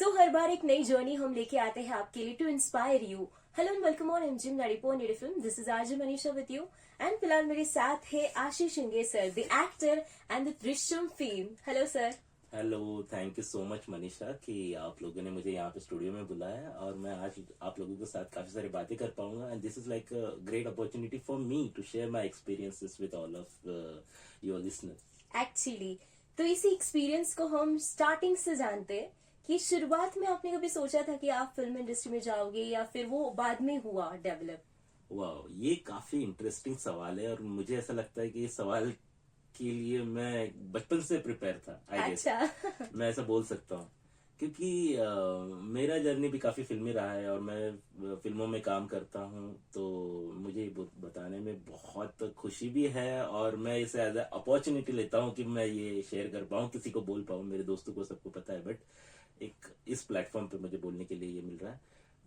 हर बार एक नई जर्नी हम लेके आते हैं आपके लिए to inspire you. Hello and welcome on एमजिम 94 film. This is RJ Manisha with you and फिलहाल मेरे साथ है Ashish Shinge sir, the actor and the Drishyam fame. Hello sir. Hello, thank you so much Manisha कि आप लोगों ने मुझे यहाँ पे स्टूडियो में बुलाया और मैं आज आप लोगों के साथ काफी सारी बातें कर पाऊंगा। And this is like a great opportunity for me to share my experiences with all of your listeners. Actually तो इसी एक्सपीरियंस को हम स्टार्टिंग से जानते हैं कि शुरुआत में आपने कभी सोचा था कि आप फिल्म इंडस्ट्री में जाओगे या फिर वो बाद में हुआ डेवलप? वाह, ये काफी इंटरेस्टिंग सवाल है और मुझे ऐसा लगता है कि इस सवाल के लिए मैं बचपन से प्रिपेयर था, आई गेस। अच्छा। मैं ऐसा बोल सकता हूँ क्योंकि मेरा जर्नी भी काफी फिल्मी रहा है और मैं फिल्मों में काम करता हूँ, तो मुझे बताने में बहुत खुशी भी है और मैं इसे एज अपॉर्चुनिटी लेता हूँ कि मैं ये शेयर कर पाऊँ, किसी को बोल पाऊँ। मेरे दोस्तों को सबको पता है, बट एक इस प्लेटफॉर्म पे मुझे बोलने के लिए ये मिल रहा है।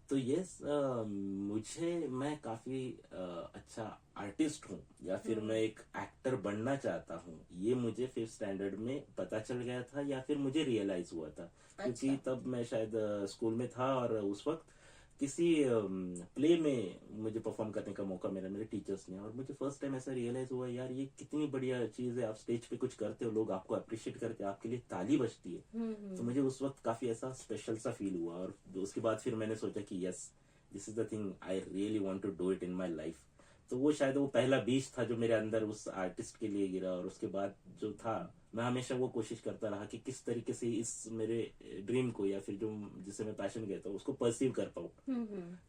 तो यस, मुझे मैं काफी अच्छा आर्टिस्ट हूँ या फिर मैं एक एक्टर बनना चाहता हूँ, ये मुझे फिफ्थ स्टैंडर्ड में पता चल गया था या फिर मुझे रियलाइज हुआ था। क्योंकि अच्छा। तब मैं शायद स्कूल में था और उस वक्त किसी प्ले में मुझे परफॉर्म करने का मौका मिला मेरे टीचर्स ने, और मुझे फर्स्ट टाइम ऐसा रियलाइज हुआ, यार ये कितनी बढ़िया चीज है। आप स्टेज पे कुछ करते हो, लोग आपको अप्रिशिएट करते हैं, आपके लिए ताली बजती है। तो मुझे उस वक्त काफी ऐसा स्पेशल सा फील हुआ और उसके बाद फिर मैंने सोचा कि yes, this is the thing I really want to do it in my life. तो वो शायद वो पहला बीज था जो मेरे अंदर उस आर्टिस्ट के लिए गिरा, और उसके बाद जो था मैं हमेशा वो कोशिश करता रहा कि किस तरीके से इस मेरे ड्रीम को या फिर जो जिसे मैं पैशन कहता हूँ उसको परसीव कर पाऊँ।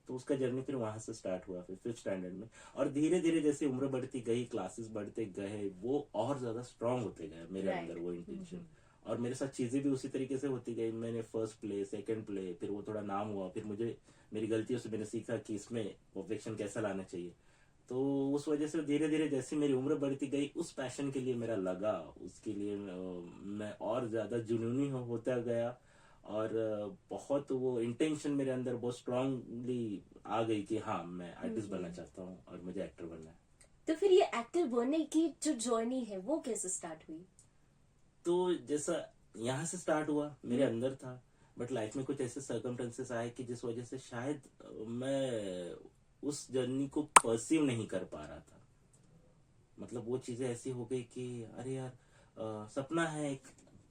तो उसका जर्नी फिर वहां से स्टार्ट हुआ फिर फिफ्थ स्टैंडर्ड में, और धीरे धीरे जैसे उम्र बढ़ती गई, क्लासेस बढ़ते गए, वो और ज्यादा स्ट्रांग होते गए मेरे अंदर वो इंटेंशन। और मेरे साथ चीजें भी उसी तरीके से होती गई। मैंने फर्स्ट प्ले, सेकंड प्ले, फिर वो थोड़ा नाम हुआ, फिर मुझे मेरी गलतियों से मैंने सीखा कि इसमें परफेक्शन कैसा लाना चाहिए। तो उस वजह से धीरे धीरे जैसे मेरी उम्र बढ़ती गई, उस पैशन के लिए मेरा लगा, उसके लिए मैं और ज्यादा जुनूनी होता गया। और बहुत वो इंटेंशन मेरे अंदर बहुत स्ट्रांगली आ गई कि हाँ, मैं आर्टिस्ट बनना चाहता हूँ और मुझे एक्टर बनना है। तो फिर ये एक्टर बनने की जो जर्नी है वो कैसे स्टार्ट हुई? तो जैसा यहाँ से स्टार्ट हुआ मेरे अंदर था, बट लाइफ में कुछ ऐसे सर्कमस्टेंसेस आए कि जिस वजह से शायद मैं उस जर्नी को परसीव नहीं कर पा रहा था। मतलब वो चीजें ऐसी हो गई कि अरे यार, सपना है एक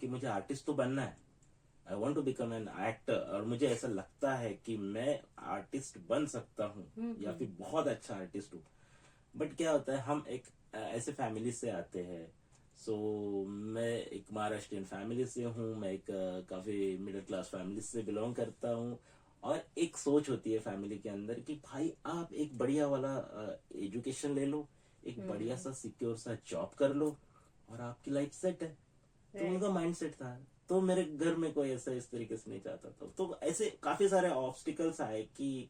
कि मुझे आर्टिस्ट तो बनना है, I want to become an actor, और मुझे ऐसा लगता है कि मैं आर्टिस्ट बन सकता हूँ या फिर बहुत अच्छा आर्टिस्ट हूँ। बट क्या होता है, हम एक ऐसे फैमिली से आते हैं। सो मैं एक महाराष्ट्रियन फैमिली से हूँ, मैं एक काफी मिडिल क्लास फैमिली से बिलोंग करता हूँ। और एक सोच होती है फैमिली के अंदर कि भाई आप एक बढ़िया वाला एजुकेशन ले लो, एक बढ़िया सा सिक्योर सा जॉब कर लो और आपकी लाइफ सेट है। तो उनका माइंड सेट था। तो मेरे घर में कोई ऐसा इस तरीके से नहीं चाहता था। तो ऐसे काफी सारे ऑब्स्टिकल्स आए कि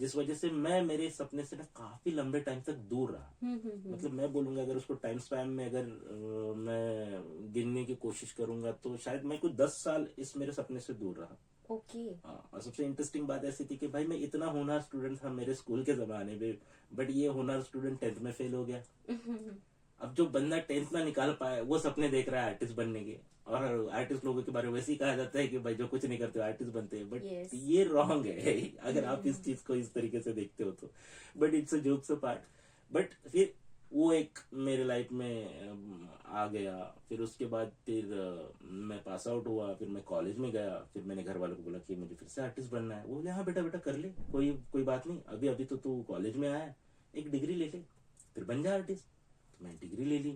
जिस वजह से मैं मेरे सपने से ना काफी लंबे टाइम तक दूर रहा। मतलब मैं बोलूंगा, अगर उसको टाइम स्पैन में अगर मैं गिनने की कोशिश करूंगा तो शायद मैं कुछ 10 साल इस मेरे सपने से दूर रहा। ओके। और सबसे इंटरेस्टिंग बात ऐसी थी कि भाई मैं इतना होनहार स्टूडेंट था मेरे स्कूल के जमाने में, बट ये होनहार स्टूडेंट 10th में फेल हो गया। अब जो बंदा 10th ना निकाल पाया वो सपने देख रहा है आर्टिस्ट बनने के। और आर्टिस्ट लोगों के बारे में वैसे ही कहा जाता है कि भाई जो कुछ नहीं करते आर्टिस्ट बनते हैं, बट Yes. ये रॉन्ग है अगर आप इस चीज को इस तरीके से देखते हो तो। But it's a jokes part. But फिर वो एक मेरे लाइफ में आ गया। फिर उसके बाद फिर मैं पास आउट हुआ, फिर मैं कॉलेज में गया, फिर मैंने घर वालों को बोला कि मुझे फिर से आर्टिस्ट बनना है। वो बोले हाँ बेटा बेटा कर ले, कोई कोई बात नहीं, अभी अभी तो तू कॉलेज में आया, एक डिग्री ले ले, फिर बन जा आर्टिस्ट। तो मैं डिग्री ले ली,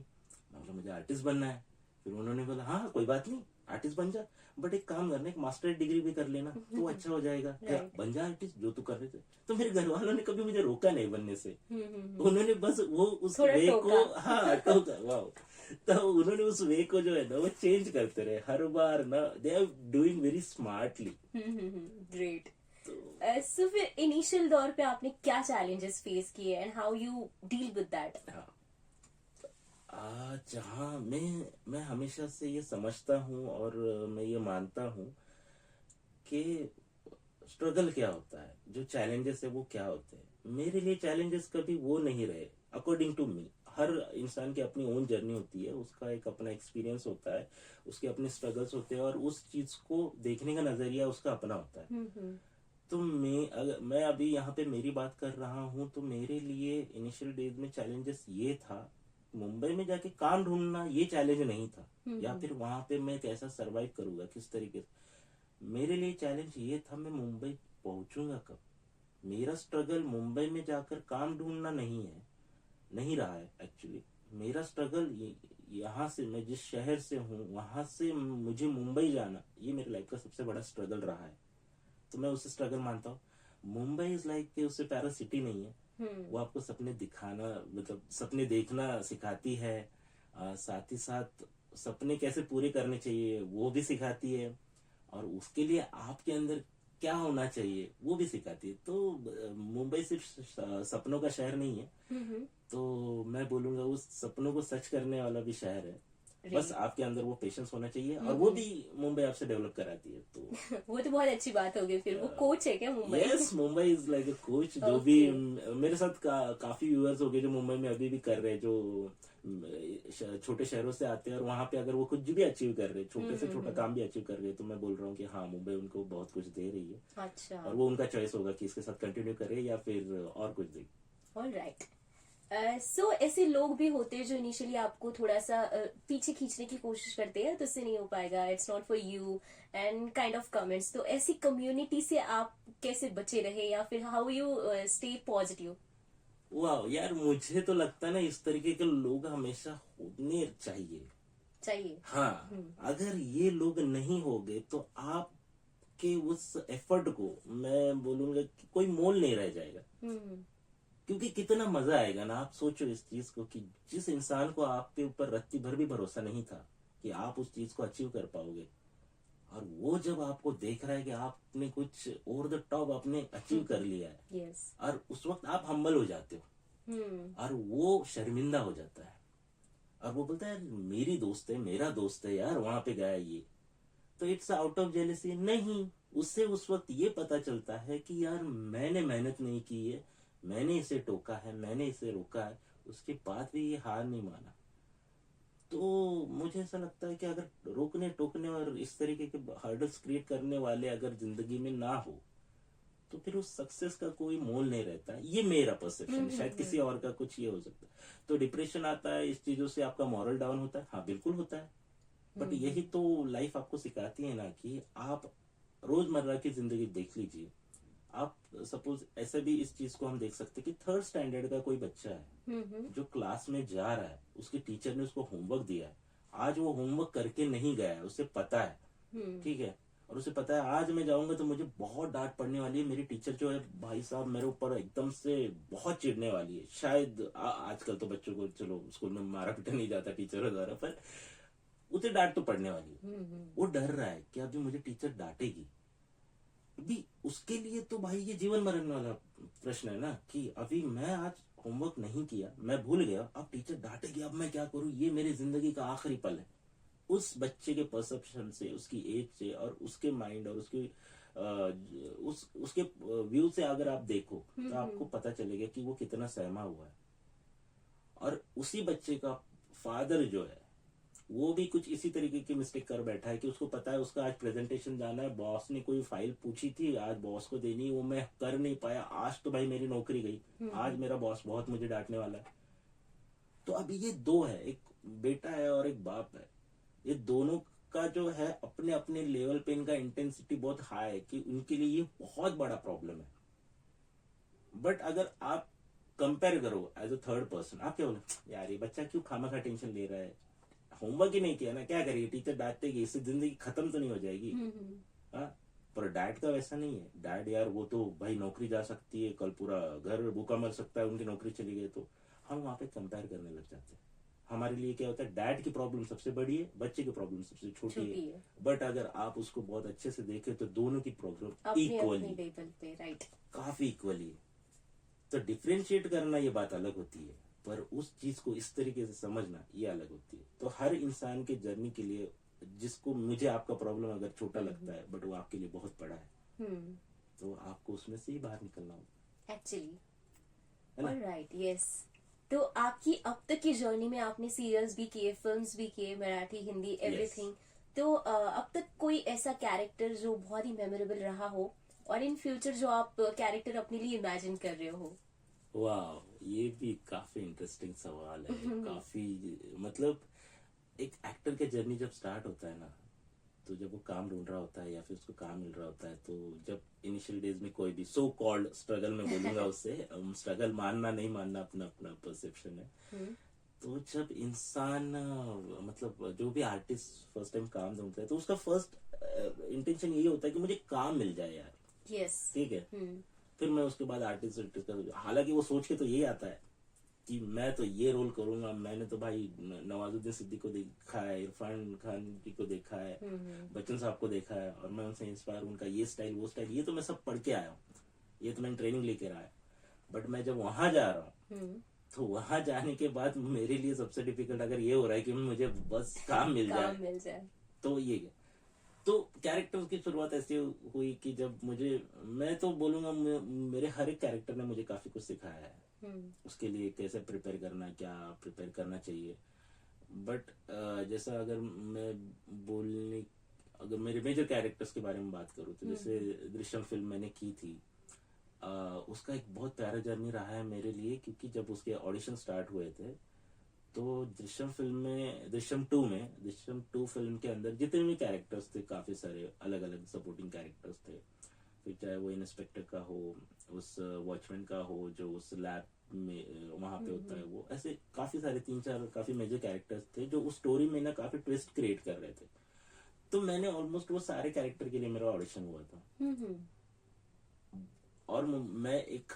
मैं बोला मुझे आर्टिस्ट बनना है। फिर उन्होंने बोला हाँ कोई बात नहीं, आर्टिस्ट बन जा, बट एक काम करना, एक मास्टर डिग्री भी कर लेना तो अच्छा हो जाएगा। क्या बन जा आर्टिस्ट जो तू कर रहे थे। तो मेरे घर वालों ने कभी मुझे रोका नहीं बनने से। उन्होंने बस वो उस वे को, हाँ टोका, वाह। तो उन्होंने उस वे को जो है ना वो चेंज करते रहे हर बार ना। They are doing very smartly. Great. So फिर इनिशियल दौर पे आपने क्या चैलेंजेस फेस किए and how you deal with that? जहाँ मैं हमेशा से ये समझता हूँ और मैं ये मानता हूँ कि स्ट्रगल क्या होता है, जो चैलेंजेस है वो क्या होते हैं। मेरे लिए चैलेंजेस कभी वो नहीं रहे, अकॉर्डिंग टू मी, हर इंसान की अपनी ओन जर्नी होती है, उसका एक अपना एक्सपीरियंस होता है, उसके अपने स्ट्रगल्स होते हैं और उस चीज को देखने का नजरिया उसका अपना होता है। तो मैं अभी यहाँ पे मेरी बात कर रहा हूँ, तो मेरे लिए इनिशियल डेज में चैलेंजेस ये था, मुंबई में जाके काम ढूंढना ये चैलेंज नहीं था, या फिर वहां पे मैं कैसा सरवाइव करूंगा किस तरीके से। मेरे लिए चैलेंज ये था, मैं मुंबई पहुंचूंगा कब। मेरा स्ट्रगल मुंबई में जाकर काम ढूंढना नहीं है, नहीं रहा है एक्चुअली। मेरा स्ट्रगल यहाँ से, मैं जिस शहर से हूँ वहां से मुझे मुंबई जाना, ये मेरे लाइफ का सबसे बड़ा स्ट्रगल रहा है। तो मैं उसे स्ट्रगल मानता हूँ। मुंबई इज लाइक कि उससे प्यारा सिटी नहीं है। वो आपको सपने दिखाना, मतलब सपने देखना सिखाती है, साथ ही साथ सपने कैसे पूरे करने चाहिए वो भी सिखाती है, और उसके लिए आपके अंदर क्या होना चाहिए वो भी सिखाती है। तो मुंबई सिर्फ सपनों का शहर नहीं है, तो मैं बोलूंगा उस सपनों को सच करने वाला भी शहर है। बस आपके अंदर वो पेशेंस होना चाहिए, और वो भी मुंबई आपसे डेवलप कराती है। तो वो तो बहुत अच्छी बात होगी फिर। वो कोच है क्या Mumbai? Yes, Mumbai is like a coach. जो भी मेरे साथ काफी व्यूअर्स हो गए जो मुंबई में अभी भी कर रहे हैं, जो छोटे शहरों से आते हैं और वहां पे अगर वो कुछ भी अचीव कर रहे हैं, छोटे से छोटा काम भी अचीव कर रहे हैं, तो मैं बोल रहा हूँ कि हाँ, मुंबई उनको बहुत कुछ दे रही है। अच्छा। और वो उनका चॉइस होगा कि इसके साथ कंटिन्यू करे या फिर और कुछ दे। ऑलराइट। सो ऐसे लोग भी होते हैं जो इनिशियली आपको थोड़ा सा पीछे खींचने की कोशिश करते हैं, तो इससे नहीं हो पाएगा, it's not for you and kind of comments. तो ऐसी कम्युनिटी से आप कैसे बचे रहे, या फिर हाउ यू स्टे पॉजिटिव? वाह यार, मुझे तो लगता है ना, इस तरीके के लोग हमेशा होने चाहिए। हाँ, अगर ये लोग नहीं होंगे तो आपके उस एफर्ट को, मैं बोलूंगा कि कोई मोल नहीं रह जाएगा। क्योंकि कितना मजा आएगा ना, आप सोचो इस चीज को कि जिस इंसान को आपके ऊपर रत्ती भर भी भरोसा नहीं था कि आप उस चीज को अचीव कर पाओगे, और वो जब आपको देख रहा है कि आपने कुछ ओवर द टॉप आपने अचीव कर लिया है, yes. और उस वक्त आप हम्बल हो जाते हो, और वो शर्मिंदा हो जाता है, और वो बोलता है मेरी दोस्त है, मेरा दोस्त है यार, वहां पे गया ये, तो इट्स आउट ऑफ जेलसी नहीं। उससे उस वक्त ये पता चलता है कि यार मैंने मेहनत नहीं की है, मैंने इसे टोका है, मैंने इसे रोका है, उसके बाद भी ये हार नहीं माना। तो मुझे ऐसा लगता है कि अगर रोकने टोकने और इस तरीके के हर्डल्स क्रिएट करने वाले अगर जिंदगी में ना हो, तो फिर उस सक्सेस का कोई मोल नहीं रहता है। ये मेरा परसेप्शन, शायद किसी और का कुछ ये हो सकता है। तो डिप्रेशन आता है इस चीजों से, आपका मॉरल डाउन होता है, हाँ बिल्कुल होता है। बट यही तो लाइफ आपको सिखाती है ना, कि आप रोजमर्रा की जिंदगी देख लीजिए। आप सपोज ऐसे भी इस चीज को हम देख सकते हैं कि थर्ड स्टैंडर्ड का कोई बच्चा है जो क्लास में जा रहा है, उसके टीचर ने उसको होमवर्क दिया है, आज वो होमवर्क करके नहीं गया है, उसे पता है, ठीक है, और उसे पता है आज मैं जाऊंगा तो मुझे बहुत डांट पड़ने वाली है, मेरी टीचर जो है भाई साहब मेरे ऊपर एकदम से बहुत चिढ़ने वाली है। शायद आजकल तो बच्चों को चलो स्कूल में मारा पीटा नहीं जाता टीचरों द्वारा, पर उसे डांट तो पड़ने वाली है। वो डर रहा है कि अभी मुझे टीचर डांटेगी। अभी उसके लिए तो भाई ये जीवन मरण वाला प्रश्न है ना, कि अभी मैं आज होमवर्क नहीं किया, मैं भूल गया, अब टीचर डांटेगी, अब मैं क्या करूं, ये मेरी जिंदगी का आखिरी पल है। उस बच्चे के परसेप्शन से, उसकी एज से, और उसके माइंड और उसके व्यू से अगर आप देखो, तो आपको पता चलेगा कि वो कितना सहमा हुआ है। और उसी बच्चे का फादर जो है, वो भी कुछ इसी तरीके की मिस्टेक कर बैठा है कि उसको पता है उसका आज प्रेजेंटेशन जाना है, बॉस ने कोई फाइल पूछी थी, आज बॉस को देनी, वो मैं कर नहीं पाया, आज तो भाई मेरी नौकरी गई, आज मेरा बॉस बहुत मुझे डांटने वाला है। तो अभी ये दो है, एक बेटा है और एक बाप है, ये दोनों का जो है अपने अपने लेवल पे इनका इंटेंसिटी बहुत हाई है, कि उनके लिए ये बहुत बड़ा प्रॉब्लम है। बट अगर आप कंपेयर करो एज अ थर्ड पर्सन, आप क्या बोले, यार ये बच्चा क्यों खामा खा टेंशन ले रहा है, होमवर्क ही नहीं किया ना, क्या करिए, टीचर डांटेगी, इससे जिंदगी खत्म तो नहीं हो जाएगी। हाँ, पर डैड का वैसा नहीं है। डैड यार वो तो भाई नौकरी जा सकती है, कल पूरा घर भूखा मर सकता है, उनकी नौकरी चली गई, तो हम वहां पे कंपेयर करने लग जाते हैं। हमारे लिए क्या होता है, डैड की प्रॉब्लम सबसे बड़ी है, बच्चे की प्रॉब्लम सबसे छोटी है। बट अगर आप उसको बहुत अच्छे से देखें तो दोनों की प्रॉब्लम इक्वली, राइट, काफी इक्वली है। तो डिफ्रेंशिएट करना ये बात अलग होती है, पर उस चीज को इस तरीके से समझना ये अलग होती है। तो हर इंसान के जर्नी के लिए, जिसको मुझे आपका प्रॉब्लम अगर छोटा लगता है बट वो आपके लिए बहुत बड़ा है, तो आपको उसमें से ही बाहर निकलना होगा एक्चुअली। है ना? Alright, yes. तो आपकी अब तक की जर्नी में आपने सीरियल्स भी किए, फिल्म्स भी किए, मराठी, हिंदी, एवरीथिंग। तो अब तक कोई ऐसा कैरेक्टर जो बहुत ही मेमोरेबल रहा हो, और इन फ्यूचर जो आप कैरेक्टर अपने लिए इमेजिन कर रहे हो? वाह, ये भी काफी इंटरेस्टिंग सवाल है। काफी, मतलब एक एक्टर का जर्नी जब स्टार्ट होता है ना, तो जब वो काम ढूंढ रहा होता है या फिर उसको काम मिल रहा होता है, तो जब इनिशियल डेज में कोई भी सो कॉल्ड स्ट्रगल में बोलूंगा उससे, स्ट्रगल मानना नहीं मानना अपना अपना परसेप्शन है। तो जब इंसान मतलब जो भी आर्टिस्ट फर्स्ट टाइम काम ढूंढता है, तो उसका फर्स्ट इंटेंशन यही होता है कि मुझे काम मिल जाए यार। यस। ठीक है। फिर मैं उसके बाद आर्टिस्ट का, हालांकि वो सोच के तो यही आता है कि मैं तो ये रोल करूंगा। मैंने तो भाई नवाजुद्दीन सिद्दीकी को देखा है, इरफान खान जी को देखा है, बच्चन साहब को देखा है, और मैं उनसे इंस्पायर, उनका ये स्टाइल वो स्टाइल, ये तो मैं सब पढ़ के आया हूँ, ये तो मैंने ट्रेनिंग लेके रहा है। बट मैं जब वहां जा रहा हूँ, तो वहां जाने के बाद मेरे लिए सबसे डिफिकल्ट अगर ये हो रहा है कि मुझे बस काम मिल जाए, तो ये है। तो कैरेक्टर की शुरुआत ऐसी हुई कि जब मुझे, मैं तो बोलूंगा मेरे हर एक कैरेक्टर ने मुझे काफी कुछ सिखाया है। उसके लिए कैसे प्रिपेयर करना, क्या प्रिपेयर करना चाहिए। बट जैसा अगर मैं बोलने, अगर मेरे मेजर कैरेक्टर्स के बारे में बात करूँ, तो जैसे दृश्यम फिल्म मैंने की थी, उसका एक बहुत प्यारा जर्नी रहा है मेरे लिए, क्योंकि जब उसके ऑडिशन स्टार्ट हुए थे, तो दृश्यम फिल्म में, दृश्यम टू फिल्म के अंदर जितने भी कैरेक्टर्स थे, काफी सारे अलग अलग सपोर्टिंग कैरेक्टर्स थे। फिर चाहे वो इंस्पेक्टर का हो, उस वॉचमैन का हो जो उस लैब में वहां पे होता है, वो ऐसे काफी सारे 3-4 काफी मेजर कैरेक्टर्स थे जो उस स्टोरी में ना काफी ट्विस्ट क्रिएट कर रहे थे। तो मैंने ऑलमोस्ट वो सारे कैरेक्टर के लिए मेरा ऑडिशन हुआ था, और मैं एक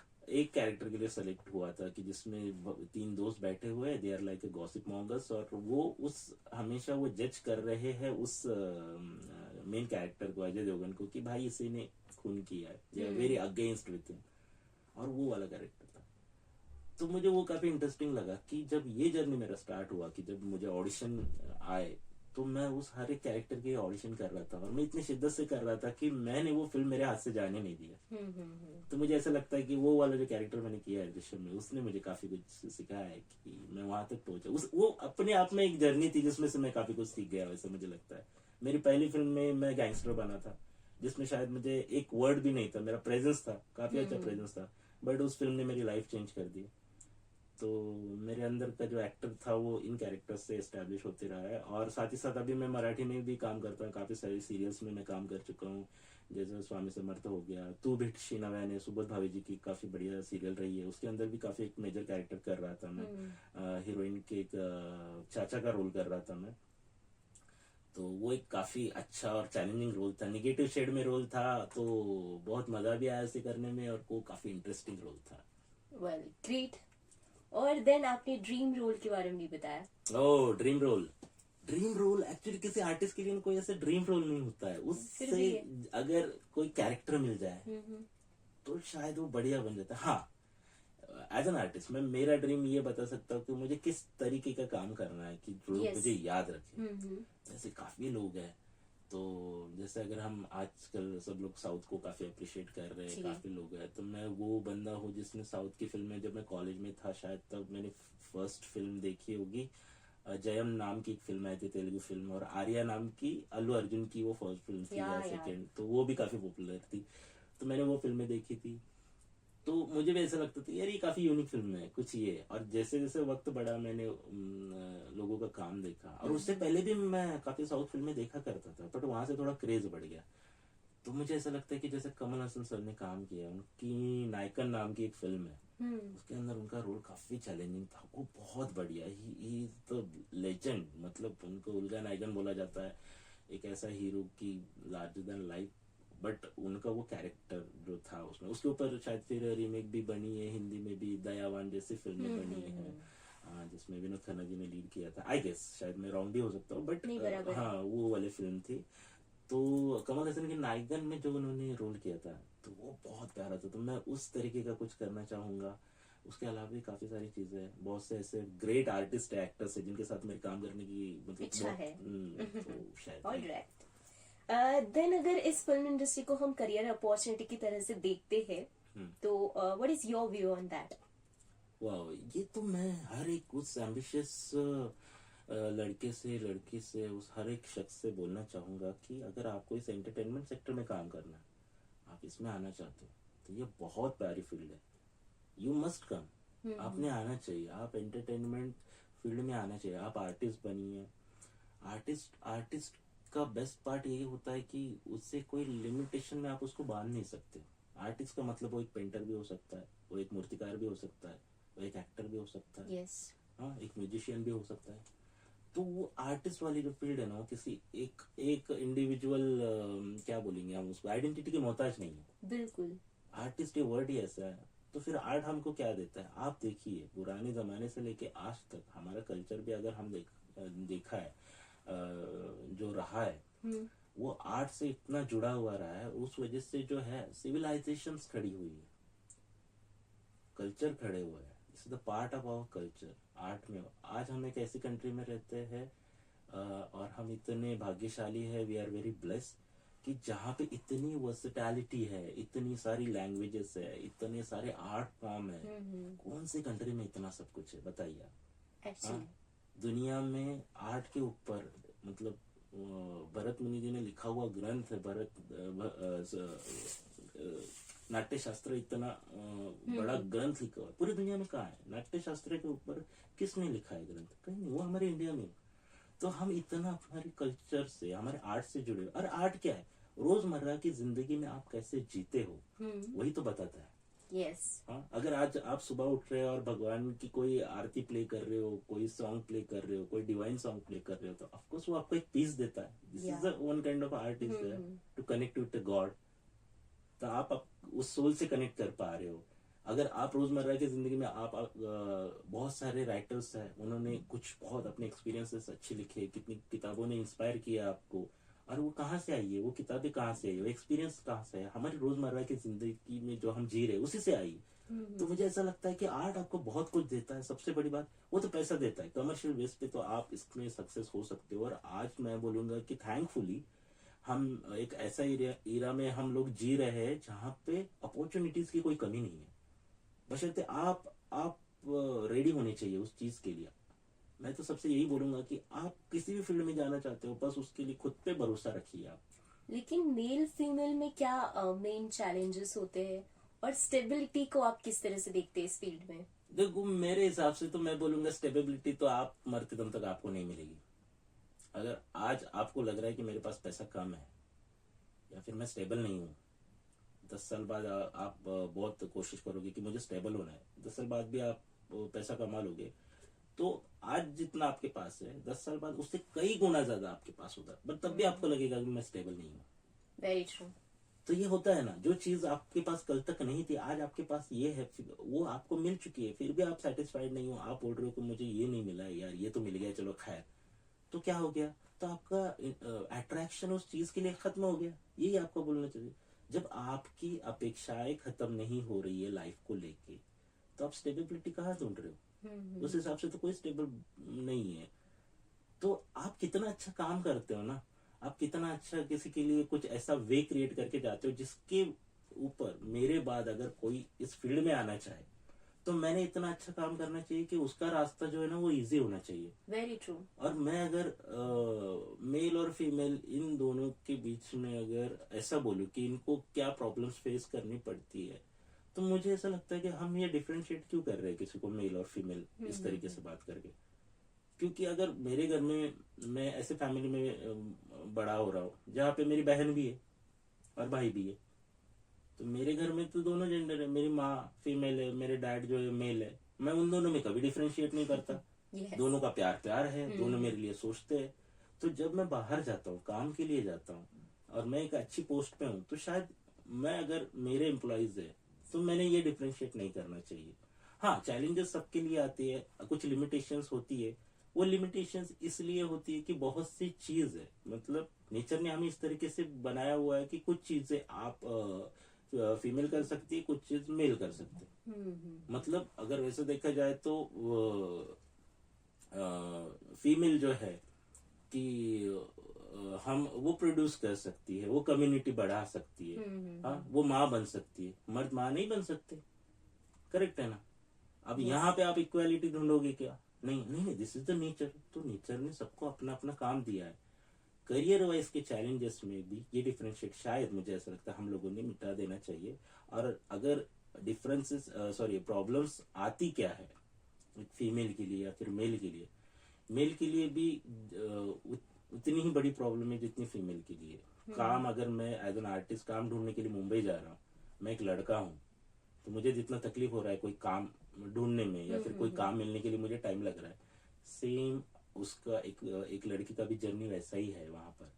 कैरेक्टर के लिए सेलेक्ट हुआ था कि जिसमें 3 दोस्त बैठे हुए हैं, they are like a gossip mongers, और वो उस हमेशा वो जज कर रहे हैं उस मेन कैरेक्टर को, अजय देवगन को, कि भाई इसी ने खून किया है, they are very against with him, और वो वाला कैरेक्टर था। तो मुझे वो काफी इंटरेस्टिंग लगा कि जब ये जर्नी मेरा स्टार्ट हुआ, कि जब मुझे ऑडिशन आए, तो मैं उस हर एक कैरेक्टर के ऑडिशन कर रहा था, और मैं इतनी शिद्दत से कर रहा था कि मैंने वो फिल्म मेरे हाथ से जाने नहीं दिया। तो मुझे ऐसा लगता है कि वो वाला जो कैरेक्टर मैंने किया है दृश्यम में, उसने मुझे काफी कुछ सिखाया है कि मैं वहां तक पहुंचा। वो अपने आप में एक जर्नी थी जिसमें से मैं काफी कुछ सीख गया, वैसे मुझे लगता है। मेरी पहली फिल्म में मैं गैंगस्टर बना था, जिसमें शायद मुझे एक वर्ड भी नहीं था, मेरा प्रेजेंस था, काफी अच्छा प्रेजेंस था, बट उस फिल्म ने मेरी लाइफ चेंज कर दी। तो मेरे अंदर का जो एक्टर था वो इन कैरेक्टर्स से एस्टेब्लिश होते रहा है। और साथ ही साथ अभी मैं मराठी में भी काम करता हूँ, काफी सारे सीरियल्स में मैं काम कर चुका हूँ, जैसे स्वामी समर्थ हो गया, तू भिट्टशी नव्याने, सुबोध भावे जी की काफी बढ़िया सीरियल रही है, उसके अंदर भी काफी एक मेजर कैरेक्टर कर रहा था मैं, हीरोइन के एक चाचा का रोल कर रहा था मैं। तो वो एक काफी अच्छा और चैलेंजिंग रोल था, निगेटिव शेड में रोल था, तो बहुत मजा भी आया उसे करने में, और वो काफी इंटरेस्टिंग रोल था। Well, great. और देन आपने ड्रीम रोल के बारे में नहीं बताया। ओह, ड्रीम रोल एक्चुअली किसी आर्टिस्ट के लिए कोई ऐसा ड्रीम रोल नहीं होता है। उससे अगर कोई कैरेक्टर मिल जाए तो शायद वो बढ़िया बन जाता है। हाँ, एज एन आर्टिस्ट मैं मेरा ड्रीम ये बता सकता हूँ कि मुझे किस तरीके का काम करना है कि जो लोग मुझे याद रखें। जैसे काफी लोग हैं, तो जैसे अगर हम आजकल सब लोग साउथ को काफी अप्रिशिएट कर रहे हैं, काफी लोग हैं, तो मैं वो बंदा हूँ जिसने साउथ की फिल्में, जब मैं कॉलेज में था शायद, तब मैंने फर्स्ट फिल्म देखी होगी, जयम नाम की एक फिल्म आई थी, तेलुगु फिल्म, और आर्या नाम की अल्लू अर्जुन की वो फर्स्ट फिल्म थी या सेकेंड, तो वो भी काफी पॉपुलर थी, तो मैंने वो फिल्में देखी थी। तो मुझे भी ऐसा लगता था यार ये काफी यूनिक फिल्म है कुछ ये। और जैसे जैसे वक्त बढ़ा, मैंने लोगों का काम देखा, और उससे पहले भी मैं काफी साउथ फिल्में देखा करता था, बट वहां से थोड़ा क्रेज बढ़ गया। तो मुझे ऐसा लगता है कि जैसे कमल हसन सर ने काम किया, उनकी नायकन नाम की एक फिल्म है, उसके अंदर उनका रोल काफी चैलेंजिंग था, वो बहुत बढ़िया, ही तो लेजेंड, मतलब उनको उल्गा नायकन बोला जाता है, एक ऐसा हीरो की लार्जर देन लाइफ, बट उनका वो कैरेक्टर जो था उसमें, उसके ऊपर शायद फिर रीमेक भी बनी है हिंदी में भी, दयावान जैसी फिल्में बनी है, जिसमें विनोद खन्ना जी ने लीड किया था, आई गेस, शायद मैं रॉन्ग भी हो सकता हूँ, बट हाँ वो वाली फिल्म थी। तो कमल हसन के नायकन में जो उन्होंने रोल किया था, तो वो बहुत प्यारा था, तो मैं उस तरीके का कुछ करना चाहूंगा। उसके अलावा भी काफी सारी चीजें हैं, बहुत से ऐसे ग्रेट आर्टिस्ट एक्टर्स है जिनके साथ मेरे काम करने की मतलब इच्छा है। तो शायद ऑलराइट। देन अगर इस फिल्म इंडस्ट्री को हम करियर अपॉर्चुनिटी की तरह से देखते हैं, तो what is your view on that? वाह, ये तो मैं हर एक उस एम्बिशियस लड़के से लड़की से उस हर एक शख्स से बोलना चाहूंगा कि अगर आपको इस एंटरटेनमेंट सेक्टर में काम करना है, आप इसमें आना चाहते हो, तो ये बहुत प्यारी फील्ड है। यू मस्ट कम, आपने आना चाहिए, आप एंटरटेनमेंट फील्ड में आना चाहिए। आप आर्टिस्ट बनिए। आर्टिस्ट का बेस्ट पार्ट यही होता है कि उससे कोई लिमिटेशन में आप उसको बांध नहीं सकते। आर्टिस्ट का मतलब वो एक पेंटर भी हो सकता है, वो एक मूर्तिकार भी हो सकता है, वो एक एक्टर भी हो सकता है, यस। हाँ, एक म्यूजिशियन भी हो सकता है। तो वो आर्टिस्ट वाली जो फील्ड है ना, वो किसी एक एक इंडिविजुअल, क्या बोलेंगे हम उसको, आइडेंटिटी के मोहताज नहीं है। बिल्कुल। आर्टिस्ट ये वर्ड ही ऐसा है। तो फिर आर्ट हमको क्या देता है? आप देखिए, पुराने जमाने से लेके आज तक हमारा कल्चर भी अगर हम देखा है, जो रहा है, वो आर्ट से इतना जुड़ा हुआ रहा है। उस वजह से जो है सिविलाइजेशंस खड़ी हुई है, कल्चर खड़े हुए हैं। It's the part of our culture. Art में आज हम एक ऐसी कंट्री में रहते हैं, और हम इतने भाग्यशाली है, वी आर वेरी ब्लेस्ड, कि जहाँ पे इतनी वर्सेटैलिटी है, इतनी सारी लैंग्वेजेस है, इतने सारे आर्ट फॉर्म है। कौन सी कंट्री में इतना सब कुछ है, बताइए आप। एक्चुअली दुनिया में आर्ट के ऊपर, मतलब भरत मुनि जी ने लिखा हुआ ग्रंथ है, नाट्य शास्त्र, इतना बड़ा ग्रंथ लिखा हुआ है, पूरी दुनिया में कहाँ है? नाट्य शास्त्र के ऊपर किसने लिखा है ग्रंथ? कहीं नहीं, वो हमारे इंडिया में। तो हम इतना हमारे कल्चर से, हमारे आर्ट से जुड़े। और आर्ट क्या है? रोजमर्रा की जिंदगी में आप कैसे जीते हो, वही तो बताता है। यस। हाँ, अगर आज आप सुबह उठ रहे हो और भगवान की कोई आरती प्ले कर रहे हो, कोई सॉन्ग प्ले कर रहे हो, कोई डिवाइन सॉन्ग प्ले कर रहे हो, तो ऑफ कोर्स वो आपको एक पीस देता है। This is the one kind of art is there to connect with the god. तो आप उस सोल से कनेक्ट कर पा रहे हो। अगर आप रोजमर्रा की जिंदगी में आप बहुत सारे राइटर्स हैं, उन्होंने कुछ बहुत अपने एक्सपीरियंसेस अच्छे लिखे, कितनी किताबों ने इंस्पायर किया आपको, और वो कहाँ से आई है? वो किताबें कहाँ से आई है? वो एक्सपीरियंस कहाँ से है? हमारी रोजमर्रा की जिंदगी में जो हम जी रहे हैं, उसी से आई है। तो मुझे ऐसा लगता है कि आर्ट आपको बहुत कुछ देता है। सबसे बड़ी बात, वो तो पैसा देता है, कमर्शियल बेस पे तो आप इसमें सक्सेस हो सकते हो। और आज मैं बोलूंगा कि थैंकफुली हम एक ऐसा एरा में हम लोग जी रहे हैं जहाँ पे अपॉर्चुनिटीज की कोई कमी नहीं है। बशर्ते आप रेडी होने चाहिए उस चीज के लिए। मैं तो सबसे यही बोलूंगा कि आप किसी भी फील्ड में जाना चाहते हो, बस उसके लिए खुद पे भरोसा रखिए आप। लेकिन मेल फीमेल में क्या मेन चैलेंजेस होते हैं, और स्टेबिलिटी को आप किस तरह से देखते हैं इस फील्ड में? देखो, मेरे हिसाब से तो मैं बोलूंगा स्टेबिलिटी तो आप मरते दम तक आपको नहीं मिलेगी। अगर आज आपको लग रहा है कि मेरे पास पैसा कम है, या फिर मैं स्टेबल नहीं हूँ, 10 साल बाद आप बहुत कोशिश करोगे कि मुझे स्टेबल होना है, 10 साल बाद भी आप पैसा कमा लोगे, तो आज जितना आपके पास है 10 साल बाद उससे कई गुना ज्यादा आपके पास होगा, बट तब भी आपको लगेगा कि मैं स्टेबल नहीं हूँ। Very true. तो ये होता है ना, जो चीज आपके पास कल तक नहीं थी, आज आपके पास ये है, वो आपको मिल चुकी है, फिर भी आप सेटिस्फाइड नहीं हो, आप बोल रहे हो कि मुझे ये नहीं मिला है यार, ये तो मिल गया, चलो खैर। तो क्या हो गया? तो आपका अट्रैक्शन उस चीज के लिए खत्म हो गया। यही आपको बोलना चाहिए। जब आपकी अपेक्षाएं खत्म नहीं हो रही है लाइफ को लेके, तो आप स्टेबिलिटी कहाँ ढूंढ रहे हो? उस हिसाब से तो कोई स्टेबल नहीं है। तो आप कितना अच्छा काम करते हो ना, आप कितना अच्छा किसी के लिए कुछ ऐसा वे क्रिएट करके जाते हो जिसके ऊपर मेरे बाद अगर कोई इस फील्ड में आना चाहे, तो मैंने इतना अच्छा काम करना चाहिए कि उसका रास्ता जो है ना वो इजी होना चाहिए। Very true. और मैं अगर मेल और फीमेल इन दोनों के बीच में अगर ऐसा बोलूं कि इनको क्या प्रॉब्लम्स फेस करनी पड़ती है, तो मुझे ऐसा लगता है कि हम ये डिफरेंशिएट क्यों कर रहे हैं किसी को मेल और फीमेल इस तरीके से बात करके। क्योंकि अगर मेरे घर में, मैं ऐसे फैमिली में बड़ा हो रहा हूँ जहाँ पे मेरी बहन भी है और भाई भी है, तो मेरे घर में तो दोनों जेंडर है, मेरी माँ फीमेल है, मेरे डैड जो है मेल है, मैं उन दोनों में कभी डिफरेंशिएट नहीं करता। Yes. दोनों का प्यार प्यार है, दोनों मेरे लिए सोचते हैं। तो जब मैं बाहर जाता हूँ, काम के लिए जाता हूँ, और मैं एक अच्छी पोस्ट पे हूँ, तो शायद मैं, अगर मेरे एम्प्लॉइज है, तो मैंने ये डिफरेंशिएट नहीं करना चाहिए। हाँ, चैलेंजेस सबके लिए आती है, कुछ लिमिटेशंस होती है। वो लिमिटेशंस इसलिए होती है कि बहुत सी चीज है, मतलब नेचर ने हमें इस तरीके से बनाया हुआ है कि कुछ चीजें आप फीमेल कर सकती है, कुछ चीज मेल कर सकते हैं। मतलब अगर वैसे देखा जाए तो फीमेल जो है कि हम वो प्रोड्यूस कर सकती है, वो कम्युनिटी बढ़ा सकती है, हाँ, वो माँ बन सकती है, मर्द माँ नहीं बन सकते। करेक्ट है ना? अब Yes. यहाँ पे आप इक्वालिटी ढूंढोगे क्या? नहीं नहीं नहीं, दिस इज द नेचर। तो नेचर ने सबको अपना अपना काम दिया है। करियर वाइज के चैलेंजेस में भी ये डिफरेंशिएट शायद मुझे ऐसा लगता है हम लोगों ने मिटा देना चाहिए। और अगर डिफरेंसेस सॉरी प्रॉब्लम्स आती क्या है फीमेल के लिए या फिर मेल के लिए, मेल के लिए भी उतनी ही बड़ी प्रॉब्लम है जितनी फीमेल के लिए। काम, अगर मैं एज एन आर्टिस्ट काम ढूंढने के लिए मुंबई जा रहा हूँ, मैं एक लड़का हूँ, तो मुझे जितना तकलीफ हो रहा है कोई काम ढूंढने में या फिर कोई काम मिलने के लिए मुझे टाइम लग रहा है, सेम उसका एक लड़की का भी जर्नी वैसा ही है वहां पर।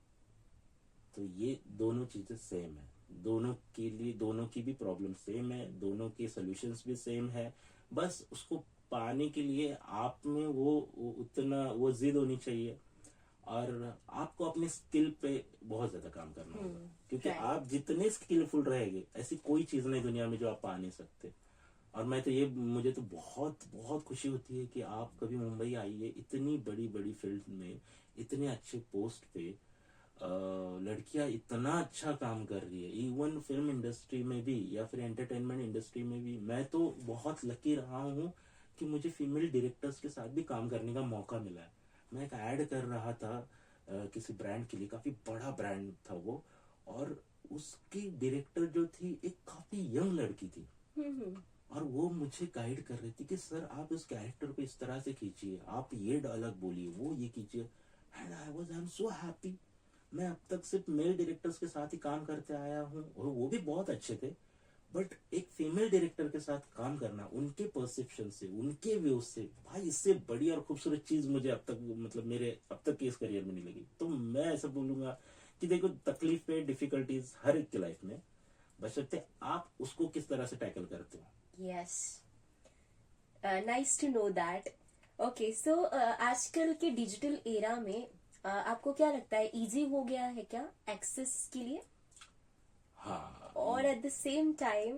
तो ये दोनों चीजें सेम है, दोनों के लिए दोनों की भी प्रॉब्लम सेम है, दोनों के सोल्यूशंस भी सेम है। बस उसको पाने के लिए आप में वो उतना वो जिद होनी चाहिए और आपको अपने स्किल पे बहुत ज्यादा काम करना होगा। क्योंकि right. आप जितने स्किलफुल रहेंगे ऐसी कोई चीज नहीं दुनिया में जो आप पा नहीं सकते। और मैं तो ये मुझे तो बहुत बहुत खुशी होती है कि आप कभी मुंबई आइए, इतनी बड़ी बड़ी फील्ड में इतने अच्छे पोस्ट पे लड़कियां इतना अच्छा काम कर रही है। इवन फिल्म इंडस्ट्री में भी या फिर एंटरटेनमेंट इंडस्ट्री में भी मैं तो बहुत लकी रहा हूँ कि मुझे फीमेल डायरेक्टर्स के साथ भी काम करने का मौका मिला है। मैं एक ऐड कर रहा था किसी ब्रांड के लिए, काफी बड़ा ब्रांड था वो, और उसकी डायरेक्टर जो थी एक काफी यंग लड़की थी और वो मुझे गाइड कर रही थी कि सर आप इस कैरेक्टर को इस तरह से खींचिए, आप ये डायलॉग बोलिए, वो ये कीजिए। And I am so happy. मैं अब तक सिर्फ मेल डायरेक्टर्स के साथ ही काम करते आया हूँ और वो भी बहुत अच्छे थे, बट एक फीमेल डायरेक्टर के साथ काम करना, उनके परसेप्शन से, उनके व्यू से, भाई इससे बड़ी और खूबसूरत चीज मुझे अब तक मतलब मेरे अब तक के इस करियर में नहीं लगी। तो मैं ऐसा बोलूंगा कि देखो तकलीफें, डिफिकल्टीज हर एक की लाइफ में, बशर्ते आप उसको किस तरह से टैकल करते हो। Yes. Nice to know that. Okay, so आजकल के डिजिटल एरा में आपको क्या लगता है, इजी हो गया है क्या एक्सेस के लिए? हाँ, और एट द सेम टाइम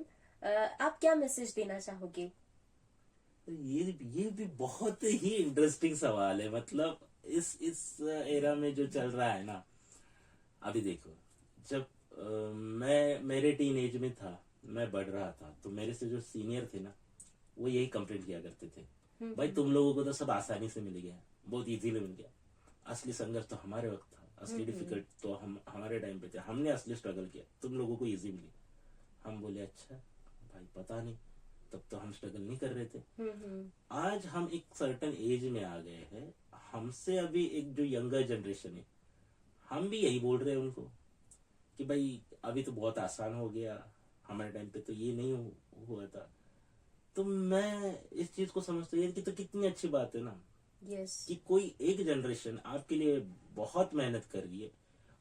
आप क्या मैसेज देना चाहोगे? ये भी बहुत ही इंटरेस्टिंग सवाल है। मतलब इस एरा में जो चल रहा है ना, अभी देखो, जब मैं मेरे टीन एज में था, मैं बढ़ रहा था, तो मेरे से जो सीनियर थे ना, वो यही कंप्लेंट किया करते थे, भाई तुम लोगों को तो सब आसानी से मिल गया, बहुत इजीली मिल गया। असली संघर्ष तो हमारे वक्त था, असली डिफिकल्ट तो हम हमारे टाइम पे थे, हमने असली स्ट्रगल किया, तुम लोगों को इजी मिली। हम बोले अच्छा भाई पता नहीं, तब तो हम स्ट्रगल नहीं कर रहे थे। आज हम एक सर्टन एज में आ गए हैं, हमसे अभी एक जो यंगर जनरेशन है, हम भी यही बोल रहे हैं उनको कि भाई अभी तो बहुत आसान हो गया, हमारे टाइम पे तो ये नहीं हुआ था। तो मैं इस चीज को समझता हूँ कि तो कितनी अच्छी बात है ना, Yes. कि कोई एक जनरेशन आपके लिए बहुत मेहनत कर रही है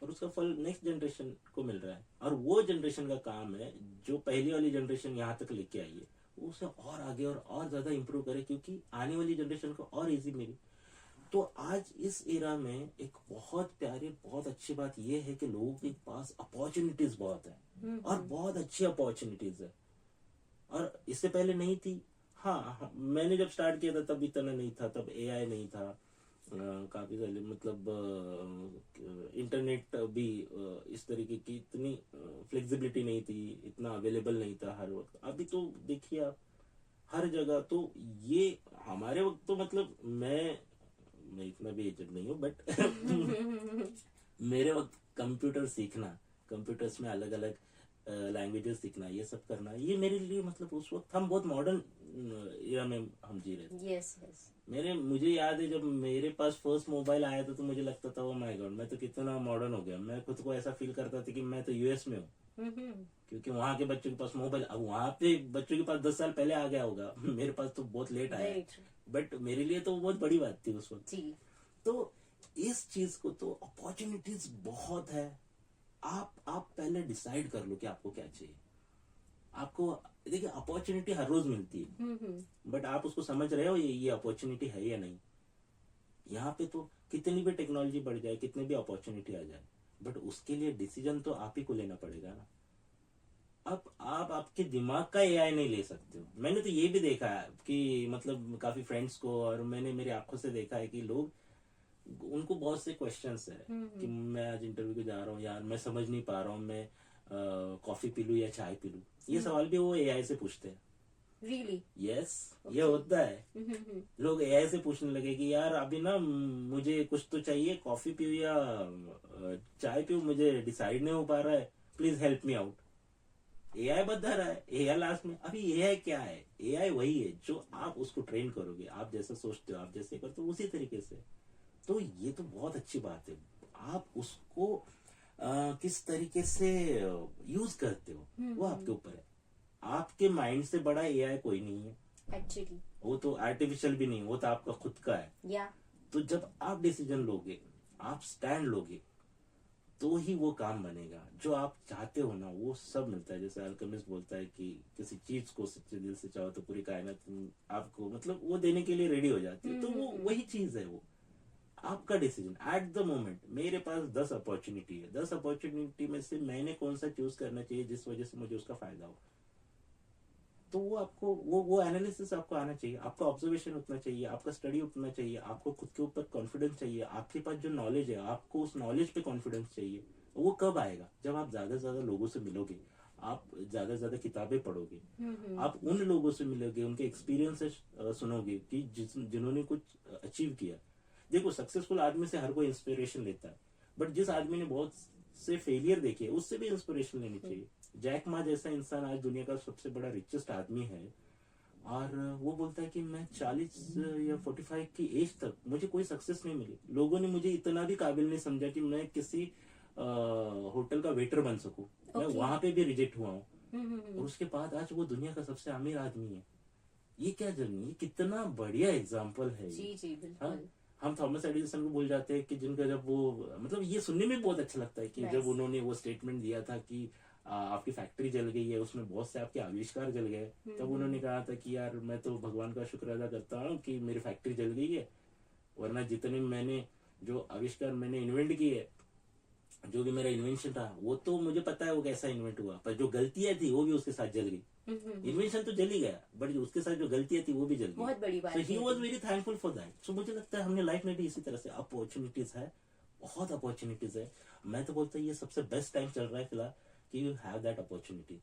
और उसका फल नेक्स्ट जनरेशन को मिल रहा है, और वो जनरेशन का काम है जो पहली वाली जनरेशन यहाँ तक लेके आई है, वो उसे और आगे और ज्यादा इंप्रूव करे, क्योंकि आने वाली जनरेशन को और इजी मिली। तो आज इस एरा में एक बहुत प्यारी, बहुत अच्छी बात यह है कि लोगों के पास अपॉर्चुनिटीज बहुत है और बहुत अच्छी अपॉर्चुनिटीज है, और इससे पहले नहीं थी। हाँ, मैंने जब स्टार्ट किया था तब इतना नहीं था, तब एआई नहीं था, काफी सारे मतलब इंटरनेट भी इस तरीके की इतनी फ्लेक्सिबिलिटी नहीं थी, इतना अवेलेबल नहीं था हर वक्त। अभी तो देखिए आप हर जगह, तो ये हमारे वक्त तो मतलब मैं इतना भी एजड नहीं हूँ, बट मेरे वक्त कंप्यूटर सीखना, कंप्यूटर्स में अलग अलग लैंग्वेजेस सीखना, ये सब करना, ये मेरे लिए मतलब उस वक्त हम बहुत मॉडर्न एरा में हम जी रहे थे। Yes, yes. मुझे याद है जब मेरे पास फर्स्ट मोबाइल आया था तो मुझे लगता था ओ माय गॉड, मैं तो कितना मॉडर्न हो गया। मैं खुद को ऐसा फील करता था कि मैं तो यूएस में हूँ, क्योंकि वहाँ के बच्चों के पास मोबाइल, अब वहाँ पे बच्चों के पास 10 साल पहले आ गया होगा, मेरे पास तो बहुत लेट आया, Very true. बट मेरे लिए तो बहुत बड़ी बात थी उस वक्त। जी. तो इस चीज को तो अपॉर्चुनिटीज बहुत है। आप पहले डिसाइड कर लो कि आपको क्या चाहिए। आपको देखिए अपॉर्चुनिटी हर रोज मिलती है, बट आप उसको समझ रहे हो ये अपॉर्चुनिटी है या नहीं। यहाँ पे तो कितनी भी टेक्नोलॉजी बढ़ जाए, कितनी भी अपॉर्चुनिटी आ जाए, बट उसके लिए डिसीजन तो आप ही को लेना पड़ेगा ना। अब आप आपके दिमाग का एआई नहीं ले सकते हो। मैंने तो ये भी देखा है कि मतलब काफी फ्रेंड्स को, और मैंने मेरी आंखों से देखा है कि लोग, उनको बहुत से क्वेश्चंस है कि मैं आज इंटरव्यू को जा रहा हूँ यार, मैं समझ नहीं पा रहा हूँ, मैं कॉफी पी लूँ या चाय पी लूँ, ये सवाल भी वो एआई से पूछते हैं। रियली? यस, ये होता है। लोग एआई से पूछने लगे कि यार अभी ना मुझे कुछ तो चाहिए, कॉफी पीऊँ या चाय पीऊँ, मुझे डिसाइड नहीं हो पा रहा है, please help me out. AI बता रहा है, एआई लास्ट में। अभी एआई क्या है? एआई वही है जो आप उसको ट्रेन करोगे, आप जैसा सोचते हो, आप जैसे करते हो उसी तरीके से। तो ये तो बहुत अच्छी बात है। आप उसको किस तरीके से यूज करते हो वो आपके ऊपर है। आपके माइंड से बड़ा एआई कोई नहीं है एक्चुअली। वो तो आर्टिफिशियल भी नहीं, वो तो आपका खुद का है। या तो जब आप डिसीजन लोगे, आप स्टैंड लोगे, तो ही वो काम बनेगा जो आप चाहते हो ना, वो सब मिलता है। जैसे अल्केमिस्ट बोलता है कि किसी चीज को सच्चे दिल से चाहो तो पूरी कायनात आपको मतलब वो देने के लिए रेडी हो जाती है। तो वो वही चीज है, वो आपका डिसीजन एट द मोमेंट। मेरे पास 10 अपॉर्चुनिटी है, 10 अपॉर्चुनिटी में से मैंने कौन सा चूज करना चाहिए जिस वजह से मुझे उसका फायदा हो। तो वो आपको वो एनालिसिस आपको आना चाहिए, आपका ऑब्जर्वेशन उतना चाहिए, आपका स्टडी उतना चाहिए, आपको खुद के ऊपर कॉन्फिडेंस चाहिए, आपके पास जो नॉलेज है आपको उस नॉलेज पे कॉन्फिडेंस चाहिए। वो कब आएगा? जब आप ज्यादा से ज्यादा लोगों से मिलोगे, आप ज्यादा से ज्यादा किताबें पढ़ोगे, आप उन लोगों से मिलोगे, उनके एक्सपीरियंस सुनोगे कि जिन्होंने कुछ अचीव किया। देखो, सक्सेसफुल आदमी से हर कोई इंस्पिरेशन लेता है, बट जिस आदमी ने बहुत से फेलियर देखे उससे भी इंस्पिरेशन लेनी चाहिए। जैक मा जैसा इंसान आज दुनिया का सबसे बड़ा रिचेस्ट आदमी है, और वो बोलता है कि मैं 40 या 45 की एज तक मुझे कोई सक्सेस नहीं मिली। लोगों ने मुझे इतना भी काबिल नहीं समझा कि मैं किसी होटल का वेटर बन सकूं। मैं वहां पे भी रिजेक्ट हुआ हूँ, और उसके बाद आज वो दुनिया का सबसे अमीर आदमी है। ये क्या जर्नी, ये कितना बढ़िया एग्जाम्पल है। जी जी बिल्कुल। हम थॉमस एडिसन को भूल जाते हैं कि जिनका जब वो मतलब ये सुनने में बहुत अच्छा लगता है कि जब उन्होंने वो स्टेटमेंट दिया था कि आपकी फैक्ट्री जल गई है, उसमें बहुत से आपके आविष्कार जल गए, तब उन्होंने कहा था कि यार मैं तो भगवान का शुक्र अदा करता हूँ कि मेरी फैक्ट्री जल गई है, वरना जितने मैंने जो आविष्कार मैंने इन्वेंट किए, जो भी मेरा इन्वेंशन था, वो तो मुझे पता है वो कैसा इन्वेंट हुआ, पर जो गलतियां थी वो भी उसके साथ जल गई। इन्वेंशन तो जल ही गया, बट उसके साथ जो गलतियां थी वो भी जल गई। बहुत बड़ी बात है। ही है। Was very thankful for that. So मुझे लगता है हमने लाइफ में भी इसी तरह से अपॉर्चुनिटीज है, बहुत अपॉर्चुनिटीज है। मैं तो बोलता हूँ ये सबसे बेस्ट टाइम चल रहा है फिलहाल कि यू हैव दैट अपॉर्चुनिटी,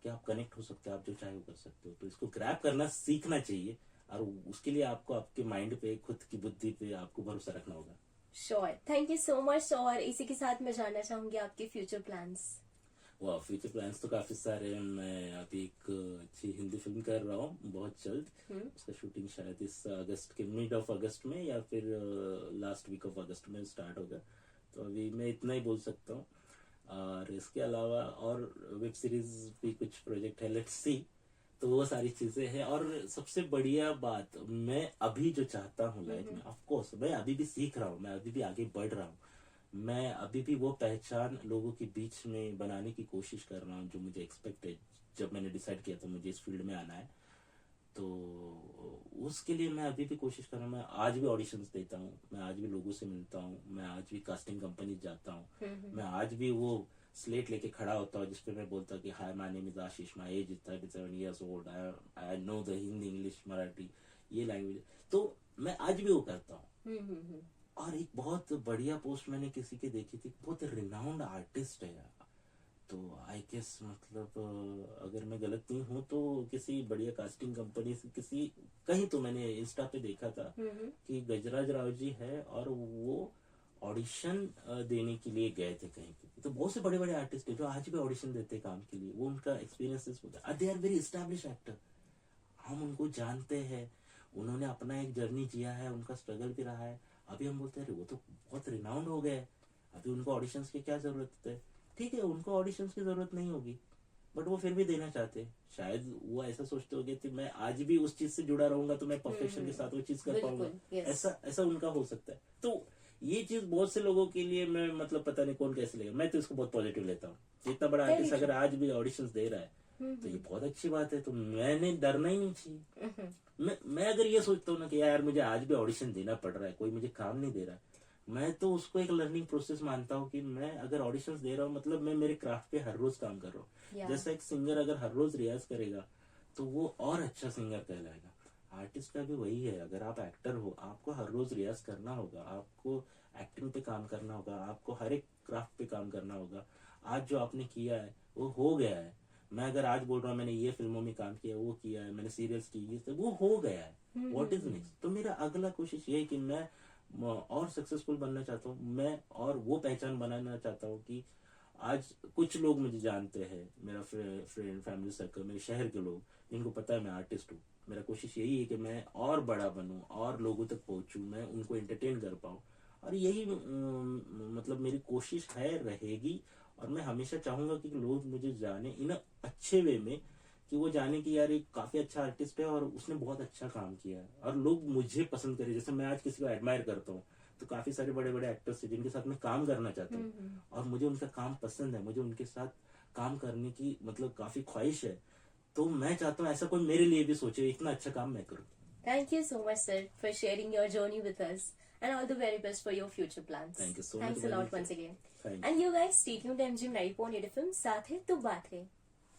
कि आप कनेक्ट हो सकते हो, आप जो चाहे वो कर सकते हो। तो इसको ग्रैब करना सीखना चाहिए, और उसके लिए आपको आपके माइंड पे, खुद की बुद्धि पे आपको भरोसा रखना होगा। Sure, thank you so much. और इसी के साथ मैं जानना चाहूंगी आपके फ्यूचर प्लान्स। वाह, फ्यूचर प्लान्स तो काफी सारे हैं। मैं अभी एक अच्छी हिंदी फिल्म कर रहा हूँ बहुत जल्द। उसका शूटिंग शायद इस अगस्त के मिड ऑफ अगस्त में या फिर लास्ट वीक ऑफ अगस्त में स्टार्ट होगा। तो अभी मैं इतना ही बोल सकता हूँ। और इसके अलावा और वेब सीरीज भी कुछ प्रोजेक्ट है, लेट्स सी। तो वो सारी चीजें हैं। और सबसे बढ़िया बात, मैं अभी जो चाहता हूँ लाइफ में, ऑफ कोर्स मैं अभी भी सीख रहा हूँ, मैं अभी भी आगे बढ़ रहा हूँ, मैं अभी भी वो पहचान लोगों के बीच में बनाने की कोशिश कर रहा हूँ जो मुझे एक्सपेक्ट है। जब मैंने डिसाइड किया था मुझे इस फील्ड में आना है, तो उसके लिए मैं अभी भी कोशिश कर रहा हूँ। मैं आज भी ऑडिशंस देता हूँ, मैं आज भी लोगों से मिलता हूँ, मैं आज भी कास्टिंग कंपनी जाता हूँ, मैं आज भी वो स्लेट लेके खड़ा होता हूँ जिसपे मैं बोलता हूँ कि hi my name is Ashish, my age is 37 years old, I know the Hindi, English, Marathi, ये लैंग्वेज। तो मैं आज भी वो करता हूँ। और एक बहुत बढ़िया पोस्ट मैंने किसी की देखी थी, बहुत रिनाउंड आर्टिस्ट है, तो आई गेस मतलब अगर मैं गलत नहीं हूँ तो किसी बढ़िया कास्टिंग कंपनी से किसी कहीं, तो मैंने इंस्टा पे देखा था कि गजराज राव जी है और वो ऑडिशन देने के लिए गए थे कहीं पे। तो बहुत से बड़े बड़े आर्टिस्ट है जो आज भी ऑडिशन देते हैं काम के लिए, वो उनका एक्सपीरियंसेस होता है। They are very establish actor, हम उनको जानते हैं, उन्होंने अपना एक जर्नी जिया है, उनका स्ट्रगल भी रहा है। अभी हम बोलते हैं वो तो बहुत रिनाउंड हो गए, अभी उनको ऑडिशंस की क्या जरूरत है। ठीक है, उनको ऑडिशंस की जरूरत नहीं होगी, बट वो फिर भी देना चाहते हैं। शायद वो ऐसा सोचते होंगे कि मैं आज भी उस चीज से जुड़ा रहूंगा तो मैं परफेक्शन के साथ वो चीज कर पाऊंगा। ऐसा ऐसा उनका हो सकता है। तो ये चीज बहुत से लोगों के लिए, मैं मतलब पता नहीं कौन कैसे लेगा, मैं तो इसको बहुत पॉजिटिव लेता हूँ। इतना बड़ा आर्टिस्ट अगर आज भी ऑडिशंस दे रहा है तो ये बहुत अच्छी बात है। तो मैंने डरना ही नहीं चाहिए। मैं अगर ये सोचता हूँ ना कि यार मुझे आज भी ऑडिशन देना पड़ रहा है, कोई मुझे काम नहीं दे रहा है, मैं तो उसको एक लर्निंग प्रोसेस मानता हूँ कि मैं अगर ऑडिशंस दे रहा हूँ मतलब मैं मेरे क्राफ्ट पे हर रोज काम कर रहा हूँ। जैसा एक सिंगर अगर हर रोज रियाज करेगा तो वो और अच्छा सिंगर कहलाएगा। आर्टिस्ट का भी वही है, अगर आप एक्टर हो आपको हर रोज रियाज करना होगा, आपको एक्टिंग पे काम करना होगा, आपको हर एक क्राफ्ट पे काम करना होगा। आज जो आपने किया है वो हो गया है, मैं अगर आज बोल रहा हूँ मैंने ये फिल्मों में काम किया, वो किया है, मैंने सीरियल्स की, ये सब वो हो गया है। What is next? तो मेरा अगला कोशिश ये है कि मैं और सक्सेसफुल बनना चाहता हूँ, मैं और वो पहचान बनाना चाहता हूँ कि आज कुछ लोग मुझे जानते हैं, मेरा फ्रेंड फैमिली सर्कल, मेरे शहर के लोग, जिनको पता है मैं आर्टिस्ट हूँ। मेरा कोशिश यही है कि मैं और बड़ा बनूं और लोगों तक पहुंचूं, मैं उनको एंटरटेन कर पाऊं, और यही मतलब मेरी कोशिश है, रहेगी। और मैं हमेशा चाहूंगा कि लोग मुझे जाने इन अच्छे वे में, कि वो जाने कि यार एक काफी अच्छा आर्टिस्ट है और उसने बहुत अच्छा काम किया है, और लोग मुझे पसंद करें। जैसे मैं आज किसी को एडमायर करता हूँ, तो काफी सारे बड़े बड़े एक्टर्स हैं जिनके साथ मैं काम करना चाहता हूँ, और मुझे उनका काम पसंद है, मुझे उनके साथ काम करने की मतलब काफी ख्वाहिश है। तो मैं चाहता हूँ ऐसा कोई मेरे लिए भी सोचे, इतना अच्छा काम मैं करूँ। Thank you so much, sir, for sharing your journey with us. And all the very best for your future plans. Thank you so much, Thanks a lot Manisha. once again. Thank you. And you guys, stay tuned to MGM 90.8 FM. साथ है तो बात है.